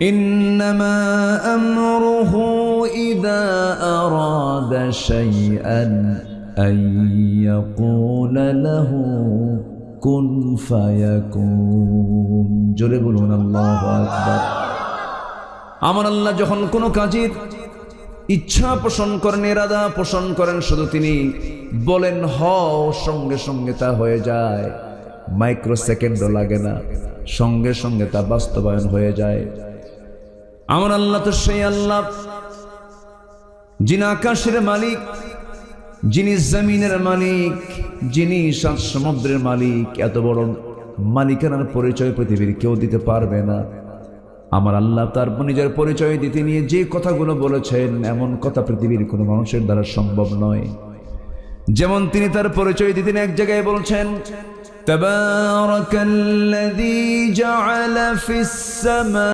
ইন্নামা আমরুহু ইযা আরাদা শাইআন আন ইয়াকুলা লাহু কুন ফায়াকুন। জোরে বলুন আল্লাহু আকবার। আমার আল্লাহ যখন কোনো কাজের ইচ্ছা পোষণ করেন, ইরাদা পোষণ করেন, শুধু তিনি বলেন হও, সঙ্গে সঙ্গে তা হয়ে যায়। মাইক্রো সেকেন্ডও লাগে না, সঙ্গে সঙ্গে তা বাস্তবায়ন হয়ে যায়। আমার আল্লাহ তো সেই আল্লাহ যিনি আকাশের মালিক, যিনি জমিনের মালিক, যিনি সাত সমুদ্রের মালিক। এত বড় মালিকানার পরিচয় পৃথিবীর কেউ দিতে পারবে না। আমার আল্লাহ তার নিজের পরিচয় দিতে নিয়ে যে কথাগুলো বলেছেন, এমন কথা পৃথিবীর কোনো মানুষের দ্বারা সম্ভব নয়। যেমন তিনি তার পরিচয় দিতেন, এক জায়গায় বলছেন তাবারাকাল্লাযী জাআলা ফিস সামা